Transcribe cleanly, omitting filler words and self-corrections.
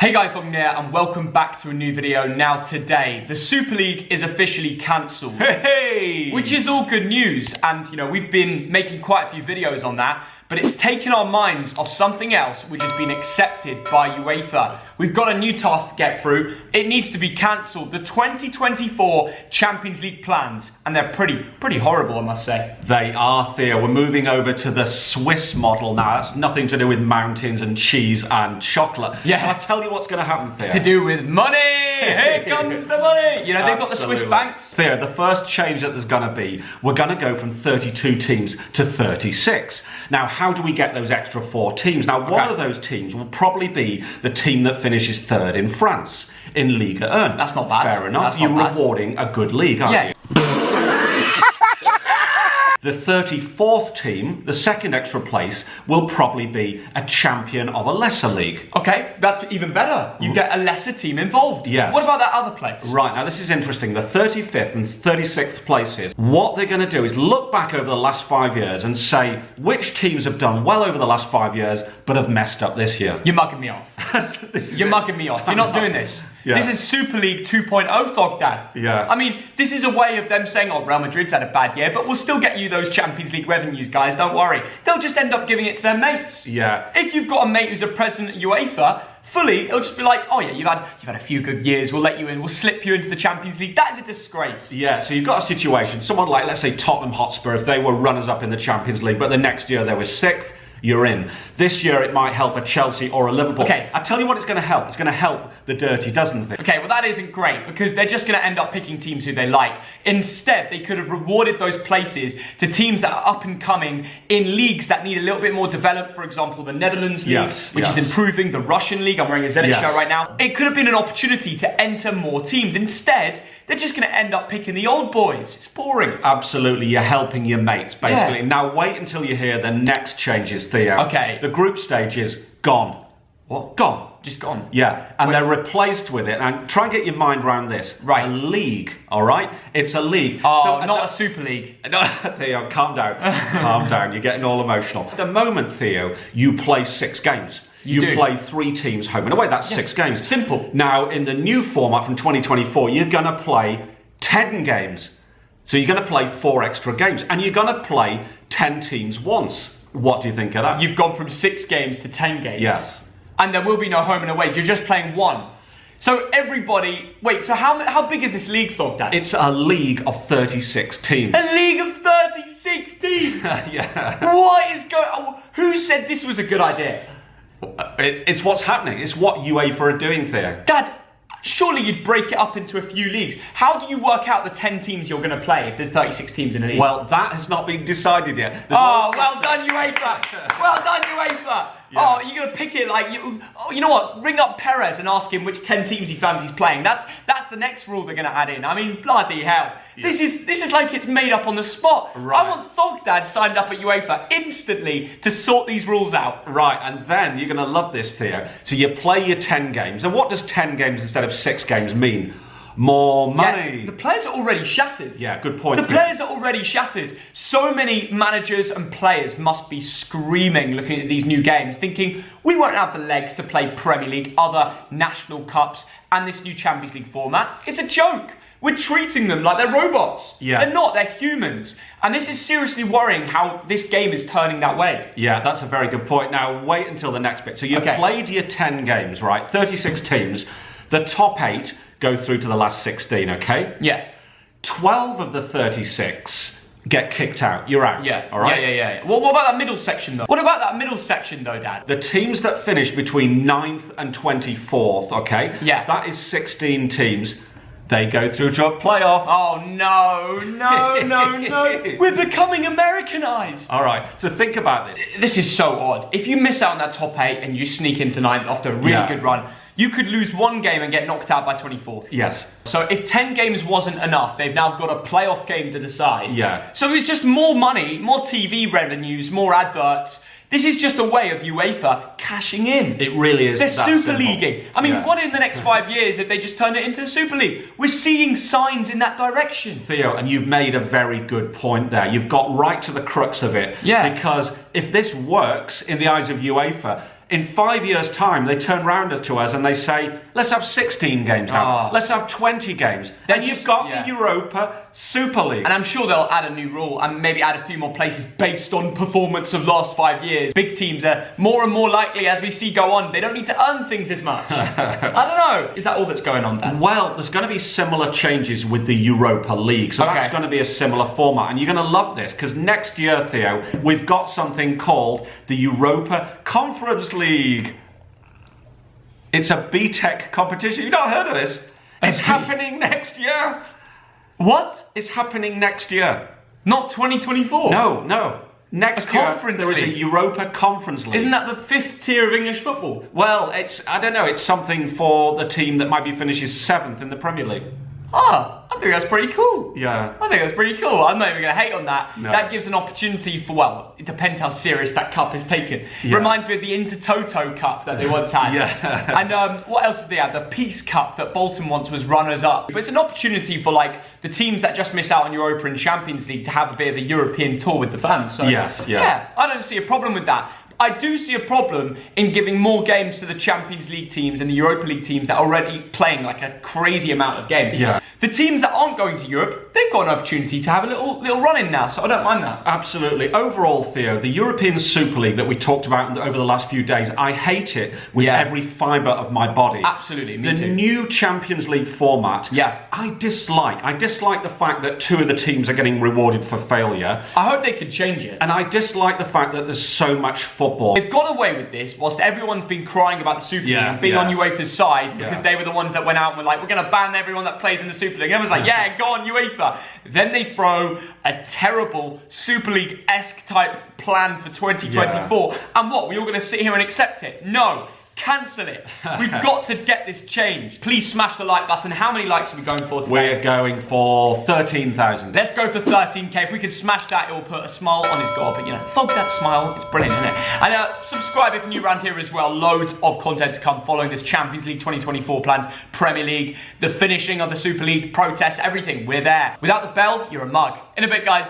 Hey guys, Thogden here, and welcome back to a new video. Now today, the Super League is officially cancelled. Hey! Which is all good news, and you know, we've been making quite a few videos on that, but it's taken our minds off something else which has been accepted by UEFA. We've got a new task to get through. It needs to be cancelled. The 2024 Champions League plans, and they're pretty horrible, I must say. They are, Theo. We're moving over to the Swiss model now. That's nothing to do with mountains and cheese and chocolate. Yeah. I'll tell you what's going to happen, Theo. It's to do with money! Here comes the money! You know, they've got the Swiss banks. Theo, the first change that there's going to be, we're going to go from 32 teams to 36. Now, how do we get those extra 4 teams? Now, one of those teams will probably be the team that finishes third in France, in Ligue 1. That's not bad. Fair enough. That's You're not bad. rewarding a good league, aren't you? The 34th team, the second extra place, will probably be a champion of a lesser league. Okay, that's even better. You get a lesser team involved. Yes. What about that other place? Right, now this is interesting. The 35th and 36th places, what they're going to do is look back over the last 5 years and say which teams have done well over the last 5 years but have messed up this year. You're mugging me off. You're mugging me off. You're not doing this. Yeah. This is Super League 2.0, Thogden. Yeah. I mean, this is a way of them saying, oh, Real Madrid's had a bad year, but we'll still get you those Champions League revenues, guys, don't worry. They'll just end up giving it to their mates. Yeah. If you've got a mate who's a president at UEFA, fully, it'll just be like, oh yeah, you've had a few good years, we'll let you in, we'll slip you into the Champions League. That is a disgrace. Yeah, so you've got a situation, someone like, let's say, Tottenham Hotspur, if they were runners-up in the Champions League, but the next year they were 6th, you're in. This year it might help a Chelsea or a Liverpool. Okay. I tell you what it's going to help. It's going to help the Dirty Dozen thing. Okay, well that isn't great because they're just going to end up picking teams who they like. Instead, they could have rewarded those places to teams that are up and coming in leagues that need a little bit more development. For example, the Netherlands League, which is improving, the Russian League. I'm wearing a Zenit shirt right now. It could have been an opportunity to enter more teams. Instead, they're just going to end up picking the old boys. It's boring. Absolutely, you're helping your mates, basically. Yeah. Now wait until you hear the next changes, Theo. Okay. The group stage is gone. What? Gone. Just gone. Yeah, and they're replaced with it. And try and get your mind around this. Right. A league, all right? It's a league. Oh, so, not a Super League. No, Theo, calm down. Calm down. You're getting all emotional. At the moment, Theo, you play 6 games. You play 3 teams home and away. That's 6 games. Simple. Now, in the new format from 2024, you're going to play 10 games. So you're going to play 4 extra games. And you're going to play 10 teams once. What do you think of that? You've gone from 6 games to 10 games. Yes. And there will be no home and away. You're just playing 1. So everybody... Wait, so how big is this league, Thogden? It's a league of 36 teams. A league of 36 teams? Yeah. What is going on? Who said this was a good idea? It's what's happening. It's what UEFA are doing, Theo. Dad, surely you'd break it up into a few leagues. How do you work out the 10 teams you're going to play if there's 36 teams in a league? Well, that has not been decided yet. Oh, well done, UEFA. Well done, UEFA. Yeah. Oh, you're going to pick it like... you know what? Ring up Perez and ask him which 10 teams he fancies playing. That's the next rule they're going to add in. I mean, bloody hell. Yeah. This is like it's made up on the spot. Right. I want Thogden signed up at UEFA instantly to sort these rules out. Right, and then you're going to love this, Theo. So you play your 10 games. And what does 10 games instead of 6 games mean? More money. Yeah, the players are already shattered. Yeah, good point. The players are already shattered. So many managers and players must be screaming looking at these new games, thinking, we won't have the legs to play Premier League, other national cups, and this new Champions League format. It's a joke. We're treating them like they're robots. Yeah. They're not, they're humans. And this is seriously worrying how this game is turning that way. Yeah, that's a very good point. Now, wait until the next bit. So you've played your 10 games, right? 36 teams. The top 8 go through to the last 16, okay? Yeah. 12 of the 36 get kicked out. You're out. Yeah. All right? Yeah. Well, what about that middle section, though? What about that middle section, though, Dad? The teams that finish between 9th and 24th, okay? Yeah. That is 16 teams. They go through to a playoff. Oh, no. We're becoming Americanized. All right, so think about this. This is so odd. If you miss out on that top 8 and you sneak into 9th after a really good run, you could lose 1 game and get knocked out by 24th. Yes. So if 10 games wasn't enough, they've now got a playoff game to decide. Yeah. So it's just more money, more TV revenues, more adverts. This is just a way of UEFA cashing in. It really is. They're Super Leaguing. I mean, what in the next 5 years if they just turned it into a Super League? We're seeing signs in that direction. Theo, and you've made a very good point there. You've got right to the crux of it. Yeah. Because if this works in the eyes of UEFA, in 5 years' time, they turn around to us and they say, let's have 16 games now. Let's have 20 games. Then you've got the Europa Super League. And I'm sure they'll add a new rule and maybe add a few more places based on performance of last 5 years. Big teams are more and more likely, as we see go on, they don't need to earn things as much. I don't know. Is that all that's going on there? Well, there's going to be similar changes with the Europa League. So that's going to be a similar format. And you're going to love this because next year, Theo, we've got something called the Europa Conference League. It's a BTEC competition. You've not heard of this? It's happening next year. What? It's happening next year. Not 2024? No. Next year, there is a Europa Conference League. Isn't that the 5th tier of English football? Well, I don't know, it's something for the team that maybe finishes 7th in the Premier League. Ah, I think that's pretty cool. Yeah. I think that's pretty cool. I'm not even going to hate on that. No. That gives an opportunity for, well, it depends how serious that cup is taken. Yeah. Reminds me of the Intertoto Cup that they once had. Yeah. And what else did they have? The Peace Cup that Bolton once was runners-up. But it's an opportunity for, like, the teams that just miss out on Europa and Champions League to have a bit of a European tour with the fans. So, yeah, I don't see a problem with that. I do see a problem in giving more games to the Champions League teams and the Europa League teams that are already playing like a crazy amount of games. Yeah. The teams that aren't going to Europe, they've got an opportunity to have a little run in now, so I don't mind that. Absolutely. Overall, Theo, the European Super League that we talked about over the last few days, I hate it with every fibre of my body. Absolutely, me too. The new Champions League format, I dislike. I dislike the fact that 2 of the teams are getting rewarded for failure. I hope they could change it. And I dislike the fact that there's so much football. They've got away with this whilst everyone's been crying about the Super League and being on UEFA's side because they were the ones that went out and were like, we're going to ban everyone that plays in the Super League. And everyone's like, yeah, go on UEFA. Then they throw a terrible Super League-esque type plan for 2024. And what, we're all going to sit here and accept it? No. Cancel it. We've got to get this changed. Please smash the like button. How many likes are we going for today? We're going for 13,000. Let's go for 13k. If we can smash that, it will put a smile on his gob. But you know, thug that smile. It's brilliant, isn't it? And subscribe if you're new around here as well. Loads of content to come following this Champions League 2024 plans, Premier League, the finishing of the Super League, protests, everything. We're there. Without the bell, you're a mug. In a bit, guys.